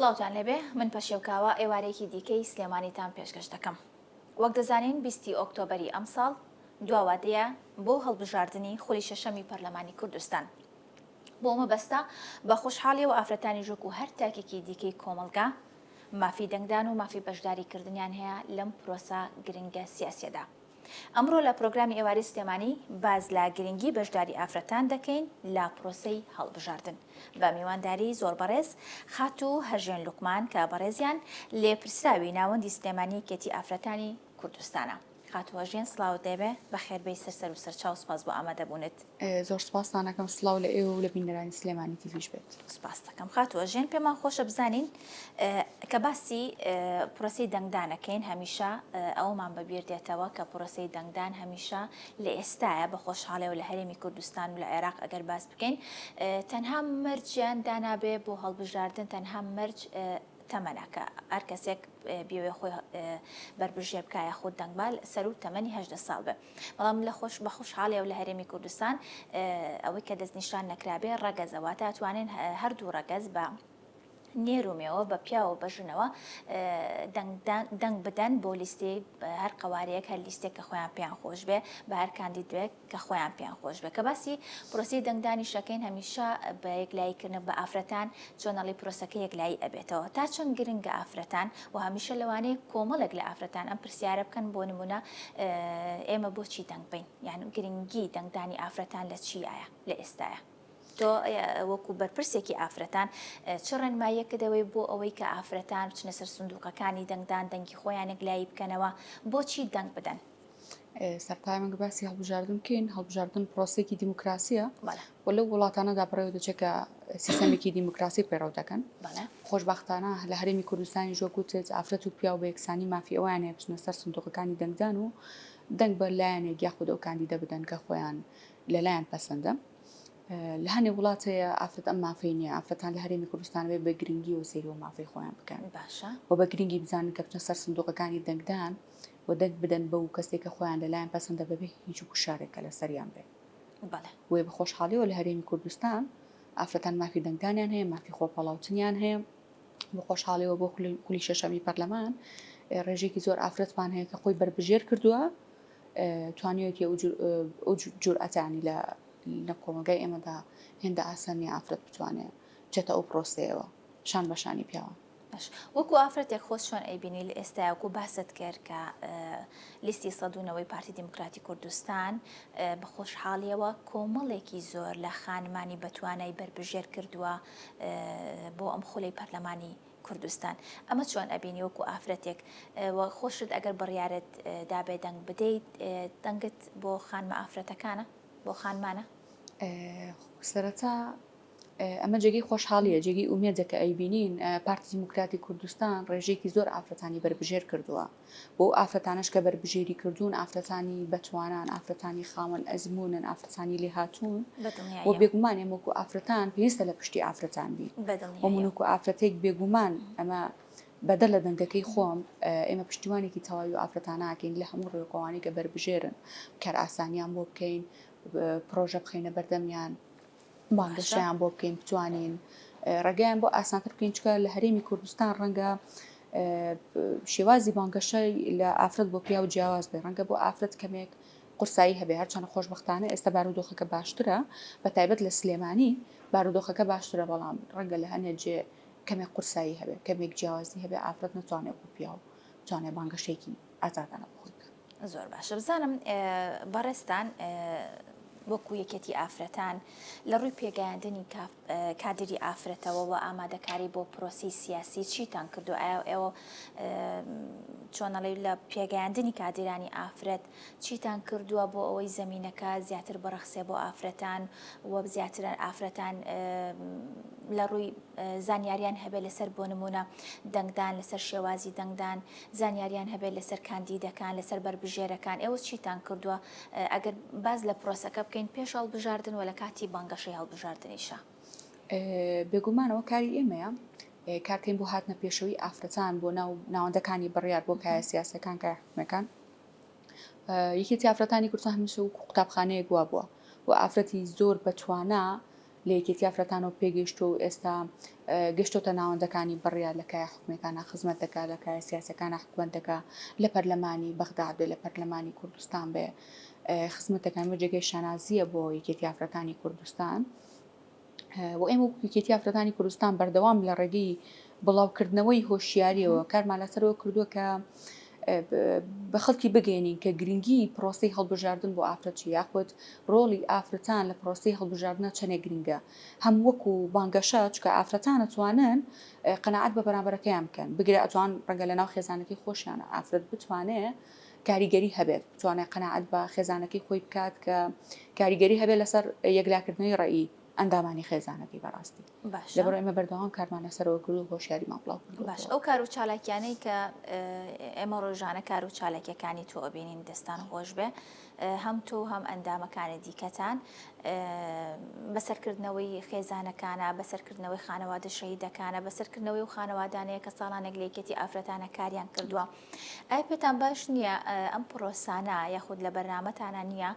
سڵاوتان لێبێ من پەشێوکاوە ئێوارێکی دیکەی سلێمانیتان پێشکەش دەکەم. وەک دەزانین 20 ئۆکتۆبەری ئەمساڵ دواوادەیە بۆ هەڵبژاردننی خولی شەشەمی پەرلەمانی کوردستان. بۆ مەبەستە بە خۆشحاڵی و ئافرەتانی ژوک و هەر تاکێکی دیکەی کۆمەلگا مافی دەنگدان و مافی بەشداریکردنیان هەیە لەم پرۆسە گرنگە سیاسیەدا. ئەمڕۆ لە پرۆگرامی ئێواری سلێمانی باز لە گرنگی بەشداری ئافرەتان دەکەین لە پرۆسەی هەڵبژاردن بە میوانداری زۆر بەڕێز خات و هەژێن لوقمان کە بەڕێزیان لێپرسراوی ناوەندی سلێمانی کێتی ئافرەتانی کوردستانە. خات و هەژێن سڵاو دەبێ بە خێربەی سەر و سەرچاو سپاس بۆ ئامادەبوونت. زۆر سپاسانەکەم سڵاو لە ئێوە و لە بینەرانی سلێمانی تیڤیش بێت. سپاس دەکەم. خات و هەژێن پێمان خۆشە بزانین کە باسی پرۆسەی دەنگدانەکەین هەمیشە ئەومان بەبیر دێتەوە کە پرۆسەی دەنگدان هەمیشە لە ئێستایە بە خۆشحاڵی و لە هەرێمی کوردستان و لە عێراق ئەگەر باس بکەین تەنها مەرجیان دانابێ بۆ هەڵبژاردن تەنها مەرج تەمەنەکە هەر کەسێک بێوێ خۆی بربژێر بکایە خۆ دەنگبال سەر و تەمەنی 18 ساڵ بێ. بەڵام لە بە خۆشحاڵی و لە هەرێمی کوردستان ئەوەی کە دەستنیشان نەکرابێ ڕەگەزەوە تاتوانێن هەردوو ڕەگەز بە نێرومێەوە بە پیاوە بەژنەوە دەنگ بدەن بۆ لیستی هەر قوارەیەک هەر لیستێک کە خۆیان پێیان خۆش بێ بە هەر کاندیدوێک کە خۆیان پێیان خۆش بێ کە باسی پرۆسی دەنگدانی شەکەین هەمیشە بە یەکلاییکردن بە ئافرەتان چۆنەڵی پرۆسەکە یەکلایی ئەبێتەوە تا چەند گرنگە ئافرەتان و هەمیشە لەوانەیە کۆمەڵێک لە ئافرەتان ئەم پرسیارە بکەن بۆ نمونە ئێمە بۆچی دەنگ بین یان گرنگی دەنگدانی ئافرەتان لە چیایە لە ئێستایە تۆ وەکو بەرپرسێکی ئافرەتان چ ڕێنماییەکەدەوەی بۆ ئەوەی کە ئافرەتان بچنە سەر سندوقەکانی دەنگدان دەنگی خۆیان یەکلایی بکەنەوە بۆچی دەنگ بدەن؟ سەرتای من باسی هەڵبژاردن بکەین هەڵبژاردن پرۆسێکی دیموکراسیە و لەو وڵاتانەدا بڕێوە دەچێت کە سیستەمێکی دیموکراسی پێڕەو دەکەن. خۆشبەختانە لە هەرێمی کوردستانی ژۆگوتێت ئافرەت و پیا و بە یەکسانی مافی ئەویان هەیە بچنە سەر سندوقەکانی دەنگدان و دەنگ بە لایەنێک یاخود ئەو کاندیدە بدەن کە خۆیان لەلایەن پەسەندە. لە هەنێ وڵاتەیە ئافرەت ئەم مافی نییە ئافرەتان لە هەرێمی کوردستان بێ بە گرنگی و سەیری و مافی خۆیان بکەن باشە و بە گرنگی بزانن کە بچنە سەر سندوقەکانی دەنگدان و دەنگ بدەن بە و کەسێکە خۆیان لەلایەن پەسەندە بەبێ هیچ کوشارێکە لە سەریان بێ. وێ بە خۆشحاڵیەوە لە هەرێمی کوردستان ئافرەتان مافی دەنگدانیان هەیە مافی خۆپەڵاوچنیان هەیە بە خۆشحاڵیەوە بۆ خولی شەشەمی پەرلەمان ڕێژێکی زۆر ئافرەتمان هەیە کە خۆی بربژێر کردووە توانیوەتی ئەو جورئەتانی لە کۆمەلگای ئێمەدا هێندە ئاسانی ئافرەت بتوانێت بچێتە ئەو پرۆسەیەوە شان بەشانی پیاوە. وەکو ئافرەتێک خۆش چۆن ئەیبینی لە ئێستایەکو باست کرد کە لیستی سەدونەوەی پارتی دیموکراتی کوردستان بە خۆشحاڵیەوە کۆمەڵێکی زۆر لە خانمانی بەتوانای بربژێر کردووە بۆ ئەم خولەی پەرلەمانی کوردستان ئەمە چۆن ئەبینی وەکو ئافرەتێک خۆشت ئەگەر بڕیارت دابێ دەنگ بدەیت دەنگت بۆ خانمە ئافرەتەکانە بۆ خانمانە؟ سەرەتا ئەمە جێگەی خۆشحاڵیە جێگەی ئومێدەکە ئەیبینین پارتی دیموکراتی کوردستان ڕێژێکی زۆر ئافرەتانی بربژێر کردووە بۆ ئافرەتانش کە بربژێری کردوون ئافرەتانی بەتوانان ئافرەتانی خاوەن ئەزمونن ئافرەتانی لێهاتوون و بێگومان ئێمە وەکو ئافرەتان پێویستە لە پشتی ئافرەتان بین و من وەکو ئافرەتێک بێگومان ئەمە بەدەل لە دەنگەکەی خۆم ئێمە پشتیوانێکی تەواوی و ئافرەتاناکەین لە هەموو ڕێکەوانی کە بربژێرن کار ئاسانیان بۆ بکەین پرۆژە بخەینە بەردەمیان بانگەشیان بۆ بکەین بتوانین ڕێگەیان بۆ ئاسانتر بکەین چکە لە هەرێمی کوردستان ڕەنگە شێوازی بانگەشەی لە ئافرەت بۆ پیا و جیاواز بێ ڕەنگە بۆ ئافرەت کەمێک قورسایی هەبێ هەرچەندە خۆشبەختانە ئێستا بارودۆخەکە باشترە بە تایبەت لە سلێمانی بارودۆخەکە باشترە بەڵام ڕەنگە لە هەنێ جێ کەمێک قورسایی هەبێ کەمێک جیاوازی هەبێ ئافرەت نتوانێت بۆ پیا و بتوانێت بانگەشێکی ئازادانە بخۆی بکات. زۆر باشە بزانم بەڕێستان وەکو یەکێتی ئافرەتان لە ڕووی پێگەیاندنی کادری ئافرەتەوە و ئامادەکاری بۆ پرۆسی سیاسی چیتان کردو ئێوە چۆنەڵی لە پێگەیاندنی کادرانی ئافرەت چیتان کردووە بۆ ئەوەی زەمینەکە زیاتر بەرەخسێ بۆ ئافرەتان و زیاتر ئافرەتان لە ڕووی زانیاریان هەبێت لەسەر بۆ نمونە دەنگدان لەسەر شێوازی دەنگدان زانیاریان هەبێت لەسەر کاندیدەکان لەسەر بربژێرەکان ئێوە چیتان کردووە ئەگەر باز لە پرۆسەکە بکەین پێش هەڵبژاردن و لە کاتی بانگەشەی هەڵبژاردنیشە؟ بێگومانەوە کاری ئێمەیە کارکەین بۆ هاتنە پێشەوەی ئافرەتان بۆ ناوەندەکانی بڕیار بۆ کایە سیاسەکان کای حکومەکان یەکێتی ئافرەتانی کوردستان هەمیشە و قوتابخانەیەک وا بووە و ئافرەتی زۆر بەتوانە لە یەکێتی ئافرەتانەوە پێگەیشت و ئێستا گەشتۆتە ناوەندەکانی بڕیا لە کای حکوومەکانە خزمەت دەکا لە کای سیاسەکانە حکوومەت دەکا لە پەرلەمانی بەغداد بێ لە پەرلەمانی کوردستان بێ خزمەتەکان بە جێگەی شانازیە بۆ یەکێتی ئافرەتانی کوردستان و ئێمە یەکێتی ئافرەتانی کوردستان بەردەوام لە ڕێگەی بڵاوکردنەوەی هۆشیاریەوە کارمان لەسەرەوە کردووە کە بە خەڵکی بگەێنین کە گرنگی پرۆسی هەڵبژاردن بۆ ئافرەتی یاخود ڕۆڵی ئافرەتان لە پرۆسی هەڵبژاردنە چەنێک گرنگە هەم وەکو بانگەشە چکە ئافرەتان ئەتوانن قەناعەت بە بەرامبەرەکەیان بکەن بگرێ ئەتوان ڕەنگە لە ناو خێزانەکەی خۆشیانە ئافرەت بتوانێت کاریگەری هەبێت بتوانێت قەناعەت بە خێزانەکەی خۆی بکات کە کاریگەری هەبێت لەسەر یەکلاکردنەوەی ڕێی ئەندامانی خێزانەکەی بەڕاستی لەبەر ئێمە بەردەوام کارمان لەسەرەوە کرد و هۆشیاریمان بڵاو باش ئەو کار و چالاکیانەی کە ئێمە ڕۆژانە کار و چالاکیەکانی تۆ ئەبینین دەستان خۆش بێ هەم تۆ هەم ئەندامەکانی دیکەتان بەسەرکردنەوەی خێزانەکانە بەسەرکردنەوەی خانەوادە شەهیدەکانە بەسەرکردنەوەی و خانەوادانەیە کە ساڵانێک لە یەکێتی ئافرەتانە کاریان کردووە ئایا پێتان باش نییە ئەم پرۆسانە یاخود لە بەرنامەتانە نییە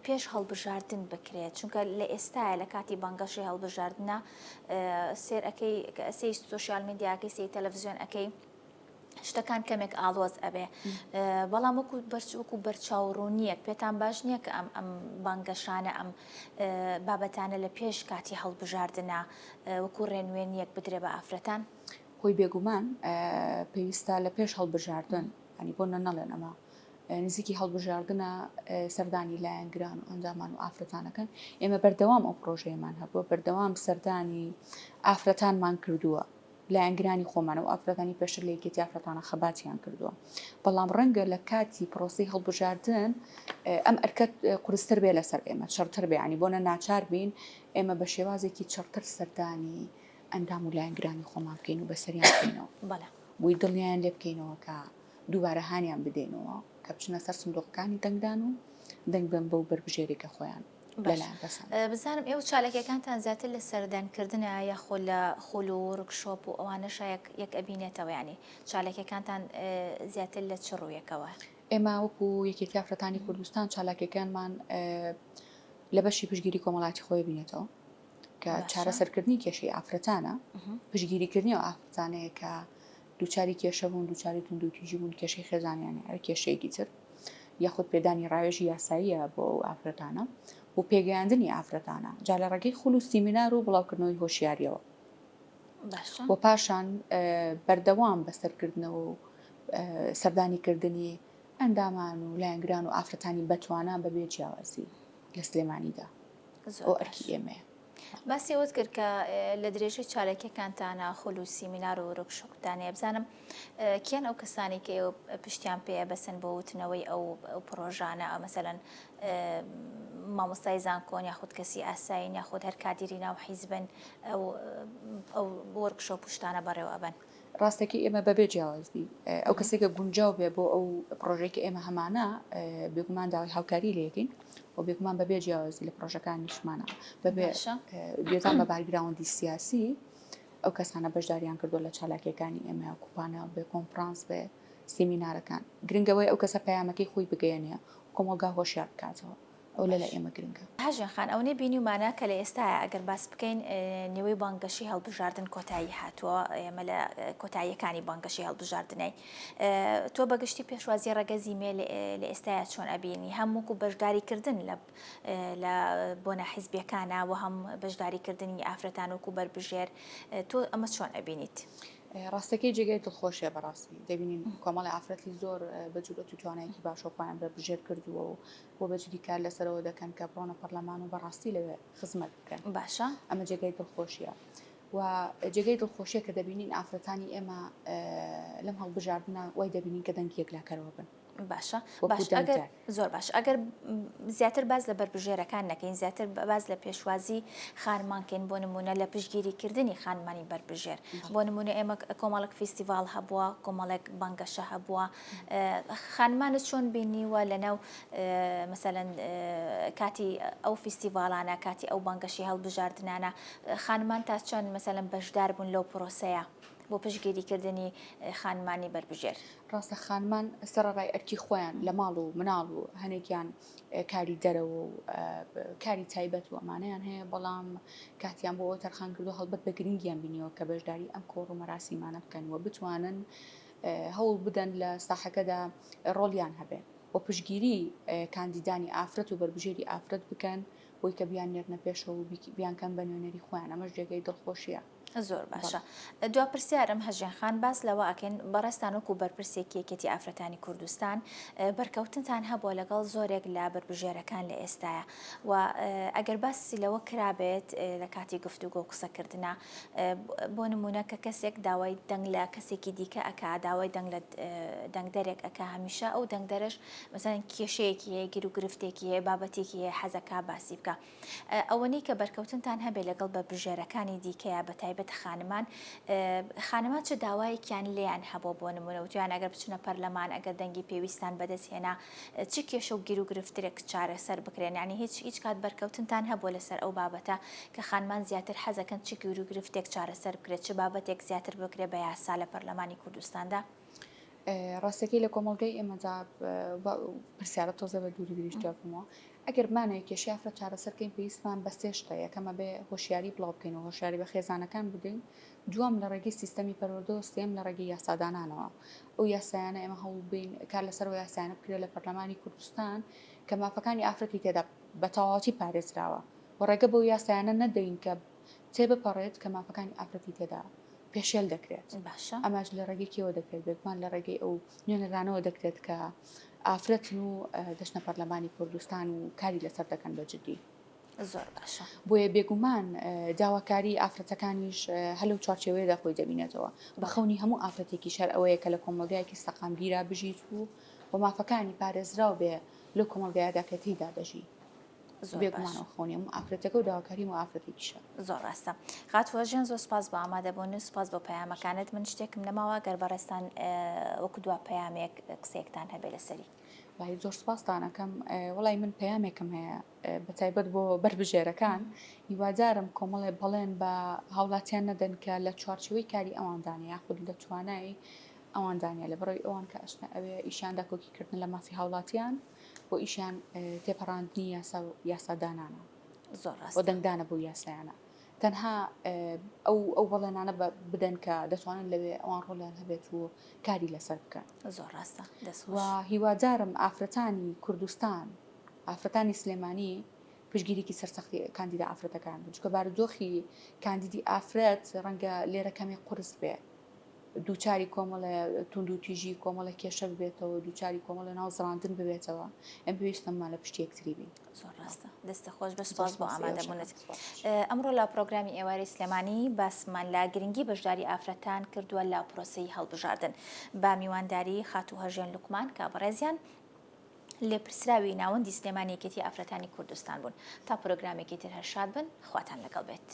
پێش هەڵبژاردن بکرێت چونکە لە ئێستاە لە کاتی بانگەشی هەڵبژاردنە سێر ئەەکەی سی سوۆسیال میدیاکەی سی تەلەڤیزیۆن ئەەکەی شتەکان کەمێک ئاڵۆز ئەبێ بەڵام وەکو بەرچاوڕوونیەک پێتان باش نییە کە ئەم بانگەشانە ئەم بابەتانە لە پێش کاتی هەڵبژاردنە وەکو ڕێنوێنیەک بدرێ بە ئافرەتان خۆی بێگومان پێویستە لە پێش هەڵبژاردن ئەنی بۆ نەڵێن ئەمە نزیکی هەڵبژاردنە سەردانی لایەنگران و ئەنجامان و ئافرەتانەکەن ئێمە بەردەوام ئەو پرۆژەیەمان هەبووە بەردەوام سەردانی ئافرەتانمان کردووە لایەنگرانی خۆمانە و ئافرەتانی پێشتر لە یەکێتی ئافرەتانە خەباتیان کردووە بەڵام ڕەنگە لە کاتی پرۆسی هەڵبژاردن ئەم ئەرکەت قورستر بێ لەسەر ئێمە چڕتر بێ ینی بۆنە ناچار بین ئێمە بە شێوازێکی چڕتر سەردانی ئەندام و لایەنگرانی خۆمان بکەین و بەسەریان بکەینەوە بووی دڵیان لێ بکەینەوە کە دووبارە هانیان بدەینەوە کە بچنە سەر سندوقەکانی دەنگدان و دەنگ بن بەو بربژێرێکە خۆیان بزانم ئێوە چالەکەکانتان زیاتر لە سەردانکردنە یاخۆ لە خۆل و ورکشۆپ و ئەوانەش یەک ئەبینێتەوە ینی چالەکەکانتان زیاتر لە چ ڕوویەکەوە ئێمە وەکو یەکێتی ئافرەتانی کوردستان چالاکەکانمان لە بەشی پشگیری کۆمەڵاتی خۆی بینێتەوە کە چارەسەرکردنی کێشەی ئافرەتانە پشگیریکردنی و ئافرەتانەیە کە دووچاری کێشە بوون دووچاری توندوتیژی بوون کێشەی خێزانیانە هەر کێشەیەکی تر یاخود پێدانی ڕاوێژی یاساییە بۆ ئەو ئافرەتانە و پێگەیاندنی ئافرەتانە جا لە ڕێگەی خول و سیمینار و بڵاوکردنەوەی هۆشیاریەوە و پاشان بەردەوام بەسەرکردنەوە و سەردانیکردنی ئەندامان و لایەنگران و ئافرەتانی بەتوانان بەبێ جیاوازی لە سلێمانیدا ئەو ئەرکی ئێمەیە باسی ئەوت کرد کە لە درێژەی چالەکەکانتانە خۆل و سیمینار و ورکشۆپتانەیە بزانم کێن ئەو کەسانی کە ئێوە پشتیان پێ بەسن بۆ وتنەوەی ئەو پرۆژانە مەسەلەن مامۆستای زانکۆن یاخود کەسی ئاساین یاخود هەر کادیری ناو حیزبن ئەو ورکشۆپ پشتانە بەڕێوە ئەبن ڕاستەکە ئێمە بەبێ جیاوازی ئەو کەسێکە گونجاو بێ بۆ ئەو پرۆژێکی ئێمە هەمانە بێگومان داوای هاوکاری لەکەین و بێگومان بەبێ جیاوازی لە پرۆژەکانیشمانە بەبێ گوێزان بە باگراوندی سیاسی ئەو کەسانە بەشداریان کردو لە چالاکیەکانی ئێمە کوپانە بێ کۆنفرانس بێ سیمینارەکان گرنگەوەی ئەو کەسە پەیامەکەی خۆی بگەیەنێ کۆمەلگا هۆشیار بکاتەوە ئەو لە ئێمە گرنگە هاژیان خان ئەوەی بینیمانە کە لە ئێستاە ئەگەر باس بکەین نێوەی بانگەشی هەڵبژاردن کۆتایی هاتووە ئێمە لە کۆتاییەکانی بانگەشی هەڵبژاردنەی تۆ بەگشتی پێشوازی ڕەگەزی مێ لە ئێستاە چۆن ئەبینی هەمووکو بەشداریکردن لە بۆنە حیزبیەکانە و هەم بەشداریکردنی ئافرەتان وەکو بەربژێر تۆ ئەمە چۆن ئەبینیت ڕاستەکەی جێگای دڵخۆشیە بەڕاستی دەبینین کۆمەڵی ئافرەتی زۆر بەجوورەت و توانایەکی باشۆپیان بەربژێر کردووە و بۆ بەجددی کار لەسەرەوە دەکەن کە بڕۆنە پەرلەمان و بەڕاستی لەوێ خزمەت بکەن باشە ئەمە جێگای دڵخۆشیە و جێگەی دڵخۆشیە کە دەبینین ئافرەتانی ئێمە لەم هەڵبژاردنە وای دەبینین کە دەنگی یەکلاکەرەوە بن باشە زۆر باش ئەگەر زیاتر باز لە بربژێرەکان نەکەین زیاتر باز لە پێشوازی خانمانکەین بۆ نمونە لە پشگیریکردنی خانمانی بربژێر بۆ نمونە ئێمە کۆمەڵک فیستیڤال هەبووە کۆمەڵێک بانگەشە هەبووە خانمانت چۆن بینیوە لەناو مەسەلەن کاتی ئەو فیستیڤالانە کاتی ئەو بانگەشی هەڵبژاردنانە خانمان تا چۆن مەسەلەن بەشدار بوون لەو پرۆسەیە بۆ پشتگیریکردنی خانمانی بربژێر. ڕاستە خانمان سەرڕای ئەرکی خۆیان لە ماڵ و مناڵ و هەنێکیان کاری دەرەوە و کاری تایبەت و ئەمانەیان هەیە بەڵام کاتیان بۆ تەرخان کردو هەڵبەت بە گرنگیان بینیەوە کە بەشداری ئەم کۆڕ و مەراسیمانە بکەنەوە بتوانن هەوڵ بدەن لە ساحەکەدا ڕۆڵیان هەبێت بۆ پشتگیری کاندیدانی ئافرەت و بربژێری ئافرەت بکەن بۆی کە بیان نێرنە پێشەوە و بیانکەن بە نوێنەری خۆیان ئەمەش جێگەی دڵخۆشیە. زۆر باشە. دوا پرسیارم هەژیان خان باس لەوە ئەکەن بەڕێستان وەکو بەرپرسێکی یەکێتی ئافرەتانی کوردستان بەرکەوتنتان هەبووە لەگەڵ زۆرێک لە بربژێرەکان لە ئێستاە و ئەگەر باسی لەوە کرابێت لە کاتی گفتوگۆ قسەکردنا بۆ نمونە کە کەسێک داوای دەنگ لە کەسێکی دیکە ئەکا داوای دەنگ لە دەنگدەرێک ئەکا هەمیشە ئەو دەنگدەرش مەسەڵەن کێشەیەکی هەیە گیر و گرفتێکی هەیە بابەتێکی هەیە حەزەکە باسی بکە ئەوەنەی کە بەرکەوتنتان هەبێت لەگەڵ بەربژێرەکانی دیکەیە بەتایبەت خانمان چه داوایەکیان لێیان هەبوو بۆ نمونە وتیان ئەگەر بچنە پەرلەمان ئەگەر دەنگی پێویستان بەدەستهێنا چ کێشە و گیر و گرفتێک چارەسەر بکرێن یعنی هیچ کات بەرکەوتنتان هەبوو لەسەر ئەو بابەتە کە خانمان زیاتر حەزەکەن چ گیر و گرفتێک چارەسەر بکرێت چه بابەتێک زیاتر بکرێت بە یاسا لە پەرلەمانی کوردستاندا؟ ڕاستەکەی لە کۆمەڵگەی ئێمەدا پرسیارە تۆزە بە دووری گریشتیاکەمەوە ئەگەر مانەیە کێشی ئافرەت چارەسەرکەین پێویستمان بە سێشتە یەکەمە بێ هۆشیاری بڵاو بکەینەوە هۆشیاری بە خێزانەکان بدەین دووەم لە ڕێگەی سیستەمی پەروەردە و سێم لە ڕێگەی یاسادانانەوە ئەو یاسایانە ئێمە هەوڵ بین کار لەسەر یاسایانە بکرێت لە پەرلەمانی کوردستان کە مافەکانی ئافرەتی تێدا بە تەواوەتی پارێزراوە و ڕێگە بەو یاسایانە نەدەین کە تێبپەڕێت کە مافەکانی ئافرەتی تێدا پێشێل دەکرێت باشە ئەماش لە ڕێگەیەوە دەکرێت بێتمان لە ڕێگەی ئەو نوێنەرانەوە دەکرێت کە ئافرەتن و دەچنە پەرلەمانی کوردستان و کاری لەسەر دەکەن بەجددی. زۆر باشە بۆیە بێگومان داواکاری ئافرەتەکانیش هەلو چارچێوەیەدا خۆی دەبینێتەوە بەخەونی هەموو ئافرەتێکی شەر ئەوەیە کە لە کۆمەلگایەکی سەقامگیرا بژیت و بۆ مافەکانی پارێزراو بێ لە کۆمەلگایەدا کە تێیدا دەژی بێگومانەوە خۆنی هەموو ئافرەتەکە و داواکاری و ئافرەتێکیشە. زۆر ڕاستە خاتوەژێن زۆر سپاس بۆ ئامادەبوون سپاس بۆ پەیامەکانت من شتێکم نەماوە گەر بەڕێستان وەکو دوا پەیامێک قسەیەکتان هەبێ لەسەری وای زۆر سپاسدانەکەم وڵی من پەیامێکم هەیە بەتایبەت بۆ بربژێرەکان هیوادارم کۆمەڵێ بەڵێن بە هاوڵاتیان نەدەن کە لە چوارچەوەی کاری ئەواندانە یاخود لە توانای ئەواندانیا لە بڕۆی ئەوان کە ئەشنە ئەوێ ئیشاندا کۆکیکردن لە مافی هاوڵاتیان بۆ ئیشیان تێپەڕاندنی یاسادانانە زۆر ڕاست بۆ دەنگدانە بۆ یاسایانە تەنها ئەو بەڵێنانە بدەن کە دەتوانن لەوێ ئەوان ڕۆلیان هەبێت و کاری لەسەر بکەن. زۆر ڕاستە و هیوادارم ئافرەتانی کوردستان ئافرەتانی سلێمانی پشگیریکی سەرسەختی کاندیدا ئافرەتەکان بن چکە بارودۆخی کاندیدی ئافرەت ڕەنگە لێرە کەمی قورس بێ دووچاری کۆمەڵە تونند و تیژی کۆمەڵە کێشە ببێتەوە دووچاری کۆمەڵە ناوزڕاندن ببێتەوە ئەم پێویستەممان لە پشتی یەکتری بین. زۆر ڕاستە دەستە خۆش بە سپاس بۆ ئامادەبوونت. ئەمڕۆ لە پرۆگرامی ئێواری سلێمانی باسمان لا گرنگی بەشداری ئافرەتان کردووە لە پرۆسەی هەڵبژاردن با میوانداری خاتو هەژێن لوقمان کە بەڕێزیان لێپرسراوی ناوەندی سلێمانی یەکێتی ئافرەتانی کوردستان بوون تا پرۆگرامێکی تر هەر شاد بن خواتان لەگەڵ بێت.